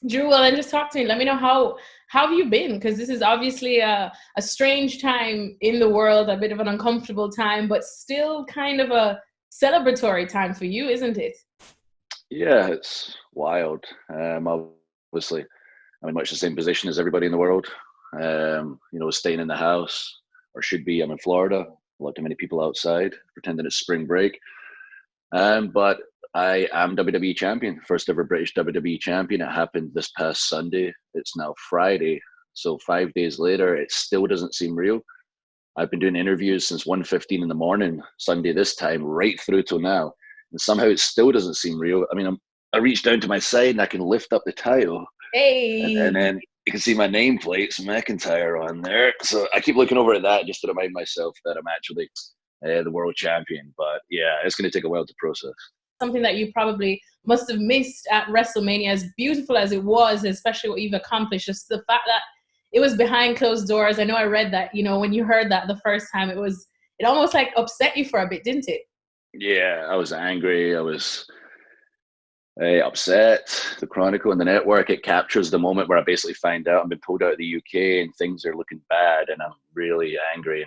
Drew, well, and just talk to me. Let me know how have you been? Because this is obviously a strange time in the world, a bit of an uncomfortable time, but still kind of a celebratory time for you, isn't it? Yeah, it's wild. Obviously, I'm in much the same position as everybody in the world. Staying in the house, or should be. I'm in Florida. A lot too many people outside pretending it's spring break. But I am WWE champion, first ever British WWE champion. It happened this past Sunday. It's now Friday, so 5 days later, it still doesn't seem real. I've been doing interviews since 1:15 in the morning, Sunday this time, right through till now. And somehow it still doesn't seem real. I mean, I reached down to my side and I can lift up the title, and Hey, then you can see my nameplate's McIntyre on there. So I keep looking over at that just to remind myself that I'm actually the world champion. But yeah, it's going to take a while to process. something that you probably must have missed at WrestleMania, as beautiful as it was, especially what you've accomplished, just the fact that it was behind closed doors. I know I read that, when you heard that the first time, it almost like upset you for a bit, didn't it? Yeah, I was angry. I was upset. The Chronicle and the network, it captures the moment where I basically find out I've been pulled out of the UK and things are looking bad, and I'm really angry.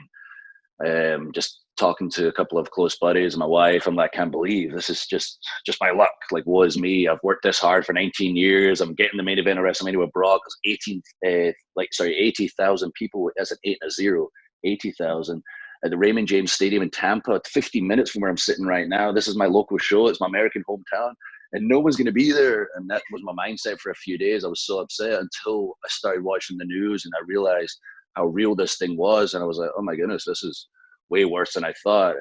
And just talking to a couple of close buddies and my wife, I'm like, I can't believe this is just my luck. Like, woe is me. I've worked this hard for 19 years. I'm getting the main event of WrestleMania with Brock. It's 80,000 people. That's an 8 and a 0, 80,000 at the Raymond James Stadium in Tampa, 15 minutes from where I'm sitting right now. This is my local show. It's my American hometown, and no one's going to be there. And that was my mindset for a few days. I was so upset until I started watching the news and I realized how real this thing was. And I was like, oh my goodness, this is way worse than I thought.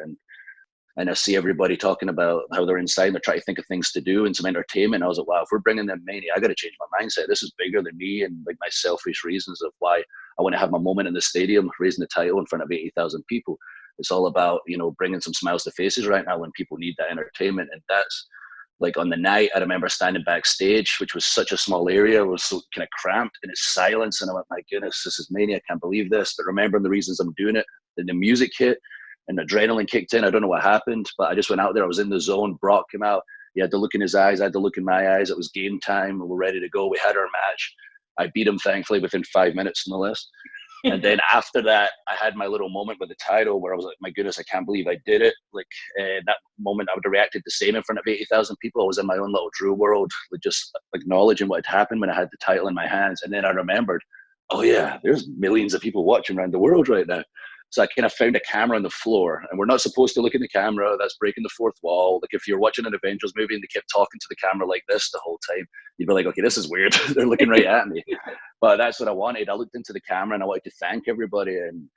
And I see everybody talking about how they're inside and they're trying to think of things to do and some entertainment. I was like, wow, if we're bringing them Mania, I got to change my mindset. This is bigger than me and like my selfish reasons of why I want to have my moment in the stadium, raising the title in front of 80,000 people. It's all about, bringing some smiles to faces right now when people need that entertainment. And that's like on the night, I remember standing backstage, which was such a small area, it was so kind of cramped and it's silence. And I'm like, my goodness, this is Mania. I can't believe this. But remembering the reasons I'm doing it, then the music hit and adrenaline kicked in. I don't know what happened, but I just went out there. I was in the zone. Brock came out. He had to look in his eyes. I had to look in my eyes. It was game time. We were ready to go. We had our match. I beat him, thankfully, within 5 minutes, no less. And then after that, I had my little moment with the title where I was like, my goodness, I can't believe I did it. Like that moment, I would have reacted the same in front of 80,000 people. I was in my own little Drew world, like just acknowledging what had happened when I had the title in my hands. And then I remembered, oh yeah, there's millions of people watching around the world right now. So I kind of found a camera on the floor, and we're not supposed to look in the camera. That's breaking the fourth wall. Like if you're watching an Avengers movie and they kept talking to the camera like this the whole time, you'd be like, okay, this is weird. They're looking right at me. But that's what I wanted. I looked into the camera and I wanted to thank everybody. And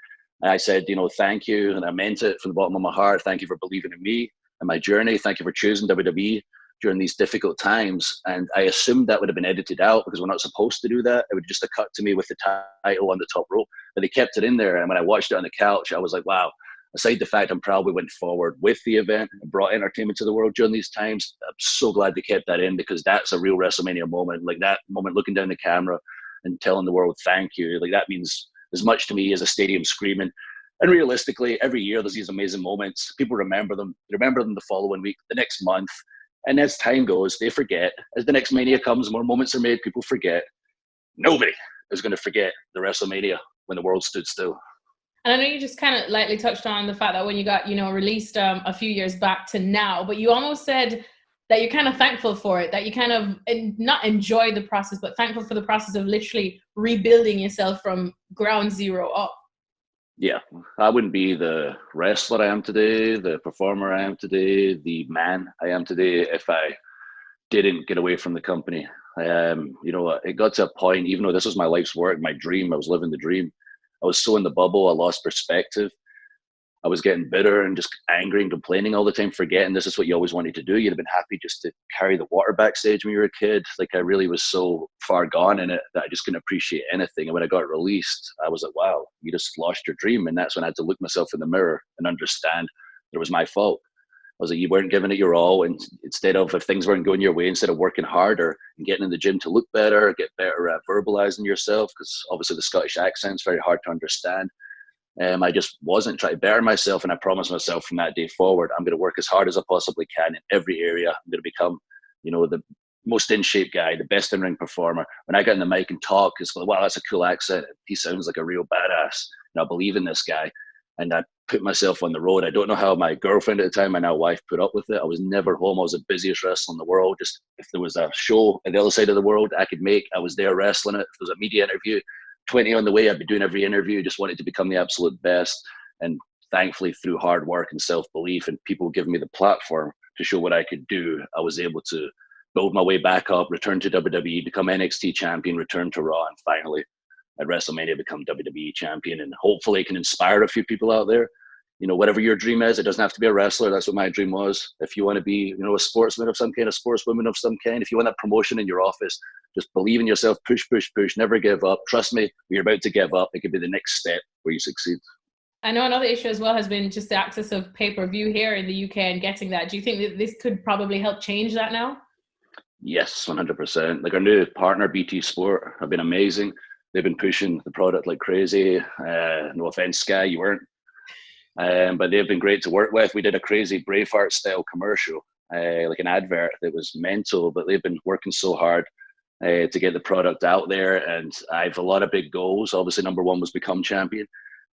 I said, thank you. And I meant it from the bottom of my heart. Thank you for believing in me and my journey. Thank you for choosing WWE during these difficult times. And I assumed that would have been edited out because we're not supposed to do that. It would just have cut to me with the title on the top rope. But they kept it in there. And when I watched it on the couch, I was like, wow. Aside the fact I'm proud we went forward with the event and brought entertainment to the world during these times, I'm so glad they kept that in because that's a real WrestleMania moment. Like that moment looking down the camera and telling the world thank you. Like that means as much to me as a stadium screaming. And realistically, every year there's these amazing moments. People remember them. They remember them the following week, the next month. And as time goes, they forget. As the next Mania comes, more moments are made, people forget. Nobody is going to forget the WrestleMania when the world stood still. And I know you just kind of lightly touched on the fact that when you got, released a few years back to now, but you almost said that you're kind of thankful for it, that you kind of not enjoy the process, but thankful for the process of literally rebuilding yourself from ground zero up. Yeah, I wouldn't be the wrestler I am today, the performer I am today, the man I am today if I didn't get away from the company. It got to a point, even though this was my life's work, my dream, I was living the dream. I was so in the bubble, I lost perspective. I was getting bitter and just angry and complaining all the time, forgetting this is what you always wanted to do. You'd have been happy just to carry the water backstage when you were a kid. Like I really was so far gone in it that I just couldn't appreciate anything. And when I got released, I was like, wow, you just lost your dream. And that's when I had to look myself in the mirror and understand that it was my fault. I was like, you weren't giving it your all. And instead of, if things weren't going your way, instead of working harder and getting in the gym to look better, get better at verbalizing yourself, because obviously the Scottish accent's very hard to understand. I just wasn't trying to better myself. And I promised myself from that day forward, I'm going to work as hard as I possibly can in every area. I'm going to become, the most in shape guy, the best in ring performer. When I get in the mic and talk, it's like, wow, that's a cool accent. He sounds like a real badass. And I believe in this guy. And I put myself on the road. I don't know how my girlfriend at the time, my now wife, put up with it. I was never home. I was the busiest wrestler in the world. Just if there was a show at the other side of the world I could make, I was there wrestling it. If there was a media interview, 20 on the way, I'd be doing every interview. Just wanted to become the absolute best. And thankfully, through hard work and self-belief and people giving me the platform to show what I could do, I was able to build my way back up, return to WWE, become NXT champion, return to Raw, and finally at WrestleMania become WWE champion. And hopefully it can inspire a few people out there. You know, whatever your dream is, it doesn't have to be a wrestler. That's what my dream was. If you want to be, you know, a sportsman of some kind, a sportswoman of some kind, if you want that promotion in your office, just believe in yourself, push, push, push, never give up. Trust me, when you're about to give up, it could be the next step where you succeed. I know another issue as well has been just the access of pay-per-view here in the UK and getting that. Do you think that this could probably help change that now? Yes, 100%. Like our new partner, BT Sport, have been amazing. They've been pushing the product like crazy. No offense, Sky, you weren't. But they've been great to work with. We did a crazy Braveheart style commercial, like an advert that was mental, but they've been working so hard to get the product out there. And I have a lot of big goals. Obviously, number one was become champion.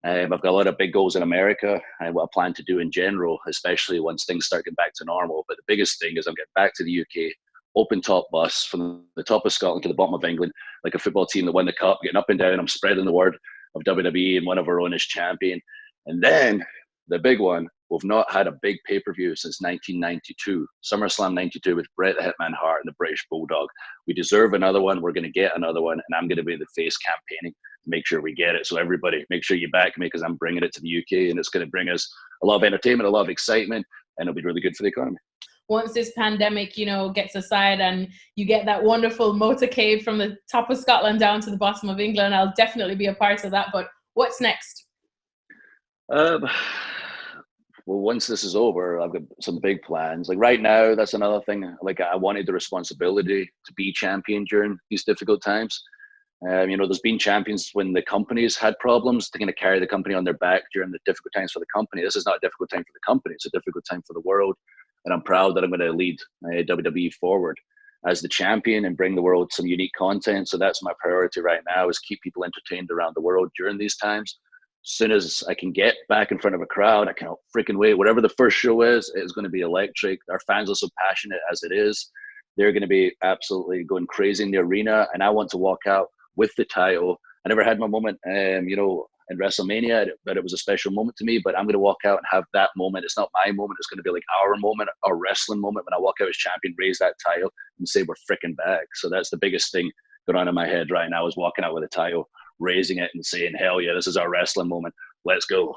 I've got a lot of big goals in America and what I plan to do in general, especially once things start getting back to normal. But the biggest thing is I'm getting back to the UK, open top bus from the top of Scotland to the bottom of England, like a football team that won the cup, getting up and down. I'm spreading the word of WWE and one of our own is champion. And then the big one, we've not had a big pay-per-view since 1992, SummerSlam 92 with Bret the Hitman Hart and the British Bulldog. We deserve another one. We're going to get another one. And I'm going to be the face campaigning to make sure we get it. So everybody, make sure you back me because I'm bringing it to the UK and it's going to bring us a lot of entertainment, a lot of excitement, and it'll be really good for the economy. Once this pandemic, you know, gets aside and you get that wonderful motorcade from the top of Scotland down to the bottom of England, I'll definitely be a part of that. But what's next? Well, once this is over, I've got some big plans. Like right now, that's another thing. Like I wanted the responsibility to be champion during these difficult times. You know, there's been champions when the companies had problems. They're going to carry the company on their back during the difficult times for the company. This is not a difficult time for the company. It's a difficult time for the world. And I'm proud that I'm going to lead WWE forward as the champion and bring the world some unique content. So that's my priority right now, is keep people entertained around the world during these times. As soon as I can get back in front of a crowd, I can't freaking wait. Whatever the first show is, it's going to be electric. Our fans are so passionate as it is. They're going to be absolutely going crazy in the arena. And I want to walk out with the title. I never had my moment, you know, in WrestleMania, but it was a special moment to me. But I'm going to walk out and have that moment. It's not my moment. It's going to be like our moment, our wrestling moment. When I walk out as champion, raise that title and say we're freaking back. So that's the biggest thing going on in my head right now, is walking out with a title, raising it and saying, hell yeah, this is our wrestling moment. Let's go.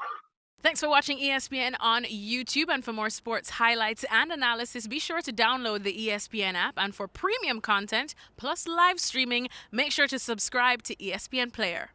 Thanks for watching ESPN on YouTube, and for more sports highlights and analysis, be sure to download the ESPN app, and for premium content plus live streaming, make sure to subscribe to ESPN Player.